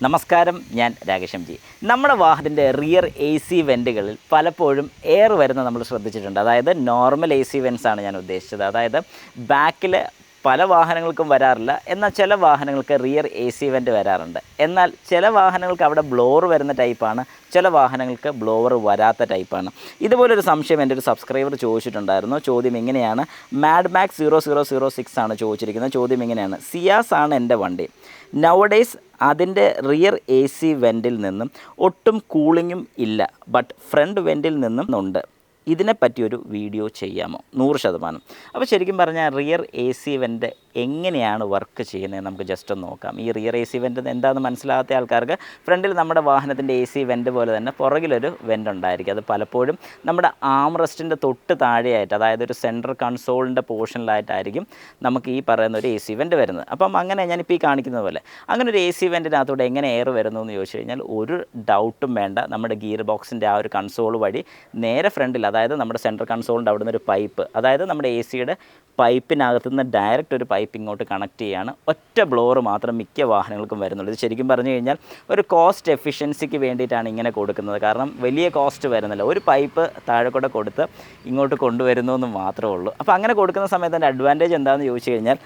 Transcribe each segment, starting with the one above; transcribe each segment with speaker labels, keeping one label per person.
Speaker 1: നമസ്കാരം, ഞാൻ Rakesh M G. നമ്മുടെ വാഹനത്തിൻ്റെ റിയർ എ സി വെൻറ്റുകളിൽ പലപ്പോഴും എയർ വരുന്നത് നമ്മൾ ശ്രദ്ധിച്ചിട്ടുണ്ട്. അതായത് നോർമൽ എ സി വെൻസാണ് ഞാൻ ഉദ്ദേശിച്ചത്. അതായത് ബാക്കിൽ പല വാഹനങ്ങൾക്കും വരാറില്ല, എന്നാൽ ചില വാഹനങ്ങൾക്ക് റിയർ എ സി വെൻറ്റ് വരാറുണ്ട്. എന്നാൽ ചില വാഹനങ്ങൾക്ക് അവിടെ ബ്ലോവർ വരുന്ന ടൈപ്പാണ്, ചില വാഹനങ്ങൾക്ക് ബ്ലോവർ വരാത്ത ടൈപ്പാണ്. ഇതുപോലൊരു സംശയം എൻ്റെ ഒരു സബ്സ്ക്രൈബർ ചോദിച്ചിട്ടുണ്ടായിരുന്നു. ചോദ്യം ഇങ്ങനെയാണ്, മാഡ് മാക്സ് 0006 ആണ് ചോദിച്ചിരിക്കുന്നത്. ചോദ്യം ഇങ്ങനെയാണ്, സിയാസ് ആണ് എൻ്റെ വണ്ടി. നൗഡേയ്സ് അതിൻ്റെ റിയർ എ സി വെൻറ്റിൽ നിന്നും ഒട്ടും കൂളിങ്ങും ഇല്ല, ബട്ട് ഫ്രണ്ട് വെൻറ്റിൽ നിന്നും ഉണ്ട്. ഇതിനെപ്പറ്റിയൊരു വീഡിയോ ചെയ്യാമോ? 100%. അപ്പോൾ ശരിക്കും പറഞ്ഞാൽ റിയർ എ സി വെൻറ്റ് എങ്ങനെയാണ് വർക്ക് ചെയ്യുന്നത് നമുക്ക് ജസ്റ്റ് ഒന്ന് നോക്കാം. ഈ റിയർ എ സി വെൻറ്റ് എന്താണെന്ന് മനസ്സിലാകാത്ത ആൾക്കാർക്ക്, ഫ്രണ്ടിൽ നമ്മുടെ വാഹനത്തിൻ്റെ എ സി വെൻറ്റ് പോലെ തന്നെ പുറകിലൊരു വെൻറ്റ് ഉണ്ടായിരിക്കും. അത് പലപ്പോഴും നമ്മുടെ ആം റെസ്റ്റിൻ്റെ തൊട്ട് താഴെയായിട്ട്, അതായത് ഒരു സെൻട്രൽ കൺസോളിൻ്റെ പോർഷനിലായിട്ടായിരിക്കും നമുക്ക് ഈ പറയുന്ന ഒരു എ സി വെൻറ്റ് വരുന്നത്. അപ്പം അങ്ങനെ ഞാനിപ്പോൾ ഈ കാണിക്കുന്നത് പോലെ അങ്ങനെ ഒരു എ സി വെൻറ്റിനകത്തൂടെ എങ്ങനെ എയർ വരുന്നു എന്ന് ചോദിച്ചു കഴിഞ്ഞാൽ ഒരു ഡൗട്ടും വേണ്ട. നമ്മുടെ ഗിയർ ബോക്സിൻ്റെ ആ ഒരു കൺസോൾ വഴി നേരെ ഫ്രണ്ടിൽ, അതായത് നമ്മുടെ സെൻട്രൽ കൺസോളിൻ്റെ അവിടെ നിന്ന് ഒരു പൈപ്പ്, അതായത് നമ്മുടെ എ സിയുടെ പൈപ്പിനകത്തു നിന്ന് ഡയറക്റ്റ് ഒരു പൈപ്പ് ഇങ്ങോട്ട് കണക്ട് ചെയ്യുകയാണ്. ഒറ്റ ബ്ലോവർ മാത്രം മിക്ക വാഹനങ്ങൾക്കും വരുന്നുള്ളൂ. ഇത് ശരിക്കും പറഞ്ഞു കഴിഞ്ഞാൽ ഒരു കോസ്റ്റ് എഫിഷ്യൻസിക്ക് വേണ്ടിയിട്ടാണ് ഇങ്ങനെ കൊടുക്കുന്നത്. കാരണം വലിയ കോസ്റ്റ് വരുന്നില്ല, ഒരു പൈപ്പ് താഴെ കൂടെ കൊടുത്ത് ഇങ്ങോട്ട് കൊണ്ടുവരുന്നു എന്ന് മാത്രമേ ഉള്ളൂ. അപ്പോൾ അങ്ങനെ കൊടുക്കുന്ന സമയത്ത് അതിൻ്റെ അഡ്വാൻറ്റേജ് എന്താണെന്ന് ചോദിച്ചു കഴിഞ്ഞാൽ,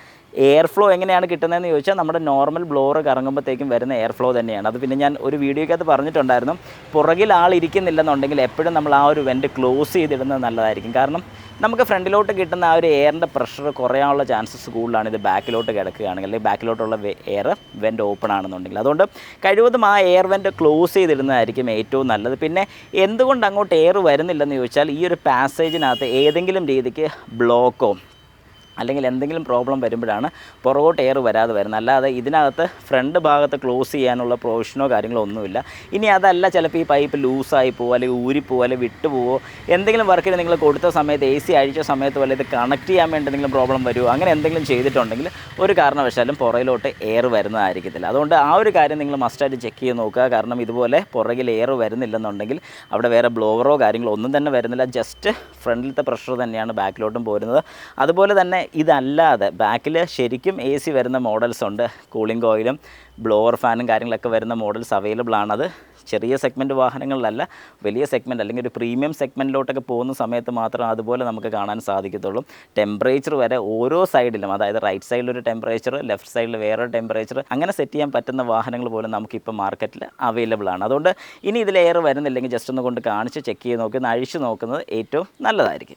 Speaker 1: എയർ ഫ്ലോ എങ്ങനെയാണ് കിട്ടുന്നതെന്ന് ചോദിച്ചാൽ നമ്മുടെ നോർമൽ ബ്ലോവർ കറങ്ങുമ്പോഴത്തേക്കും വരുന്ന എയർ ഫ്ലോ തന്നെയാണ്. അത് പിന്നെ ഞാൻ ഒരു വീഡിയോയ്ക്കകത്ത് പറഞ്ഞിട്ടുണ്ടായിരുന്നു, പുറകിൽ ആൾ ഇരിക്കുന്നില്ലെന്നുണ്ടെങ്കിൽ എപ്പോഴും നമ്മൾ ആ ഒരു വെൻറ്റ് ക്ലോസ് ചെയ്തിടുന്നത് നല്ലതായിരിക്കും. കാരണം നമുക്ക് ഫ്രണ്ടിലോട്ട് കിട്ടുന്ന ആ ഒരു എയറിൻ്റെ പ്രഷർ കുറയാനുള്ള ചാൻസസ് കൂടുതലാണ് ഇത് ബാക്കിലോട്ട് കിടക്കുകയാണെങ്കിൽ, അല്ലെങ്കിൽ ബാക്കിലോട്ടുള്ള എയർ വെൻറ്റ് ഓപ്പൺ ആണെന്നുണ്ടെങ്കിൽ. അതുകൊണ്ട് കഴിവതും ആ എയർ വെൻറ്റ് ക്ലോസ് ചെയ്തിടുന്നതായിരിക്കും ഏറ്റവും നല്ലത്. പിന്നെ എന്തുകൊണ്ട് അങ്ങോട്ട് എയർ വരുന്നില്ലെന്ന് ചോദിച്ചാൽ, ഈ ഒരു പാസേജിനകത്ത് ഏതെങ്കിലും രീതിക്ക് ബ്ലോക്കോ അല്ലെങ്കിൽ എന്തെങ്കിലും പ്രോബ്ലം വരുമ്പോഴാണ് പുറകോട്ട് എയർ വരാതെ വരുന്നത്. അല്ലാതെ ഇതിനകത്ത് ഫ്രണ്ട് ഭാഗത്ത് ക്ലോസ് ചെയ്യാനുള്ള പ്രൊവിഷനോ കാര്യങ്ങളോ ഒന്നുമില്ല. ഇനി അതല്ല, ചിലപ്പോൾ ഈ പൈപ്പ് ലൂസായി പോവോ അല്ലെങ്കിൽ ഊരിപ്പോവോ അല്ലെങ്കിൽ വിട്ടുപോവോ, എന്തെങ്കിലും വർക്കിന് നിങ്ങൾ കൊടുത്ത സമയത്ത് എ സി അഴിച്ച സമയത്ത് വല്ല ഇത് കണക്ട് ചെയ്യാൻ വേണ്ടി എന്തെങ്കിലും പ്രോബ്ലം വരുമോ, അങ്ങനെ എന്തെങ്കിലും ചെയ്തിട്ടുണ്ടെങ്കിൽ ഒരു കാരണവശാലും പുറകിലോട്ട് എയർ വരുന്നതായിരിക്കത്തില്ല. അതുകൊണ്ട് ആ ഒരു കാര്യം നിങ്ങൾ മസ്റ്റായിട്ട് ചെക്ക് ചെയ്ത് നോക്കുക. കാരണം ഇതുപോലെ പുറകിൽ എയർ വരുന്നില്ലെന്നുണ്ടെങ്കിൽ അവിടെ വേറെ ബ്ലോവറോ കാര്യങ്ങളോ ഒന്നും തന്നെ വരുന്നില്ല, ജസ്റ്റ് ഫ്രണ്ടിലത്തെ പ്രഷർ തന്നെയാണ് ബാക്കിലോട്ടും പോരുന്നത്. അതുപോലെ തന്നെ ഇതല്ലാതെ ബാക്കിൽ ശരിക്കും എ സി വരുന്ന മോഡൽസ് ഉണ്ട്. കൂളിംഗ് കോയിലും ബ്ലോവർ ഫാനും കാര്യങ്ങളൊക്കെ വരുന്ന മോഡൽസ് അവൈലബിൾ ആണ്. അത് ചെറിയ സെഗ്മെൻറ്റ് വാഹനങ്ങളിലല്ല, വലിയ സെഗ്മെൻറ്റ് അല്ലെങ്കിൽ ഒരു പ്രീമിയം സെഗ്മെൻറ്റിലോട്ടൊക്കെ പോകുന്ന സമയത്ത് മാത്രം അതുപോലെ നമുക്ക് കാണാൻ സാധിക്കത്തുള്ളൂ. ടെമ്പറേച്ചർ വരെ ഓരോ സൈഡിലും, അതായത് റൈറ്റ് സൈഡിലൊരു ടെമ്പറേച്ചർ, ലെഫ്റ്റ് സൈഡിൽ വേറൊരു ടെമ്പറേച്ചർ, അങ്ങനെ സെറ്റ് ചെയ്യാൻ പറ്റുന്ന വാഹനങ്ങൾ പോലും നമുക്കിപ്പോൾ മാർക്കറ്റിൽ അവൈലബിൾ ആണ്. അതുകൊണ്ട് ഇനി ഇതിൽ എയർ വരുന്നില്ലെങ്കിൽ ജസ്റ്റ് ഒന്ന് കൊണ്ട് കാണിച്ച് ചെക്ക് ചെയ്ത് നോക്കി ഒന്ന് അഴിച്ച് നോക്കുന്നത് ഏറ്റവും നല്ലതായിരിക്കും.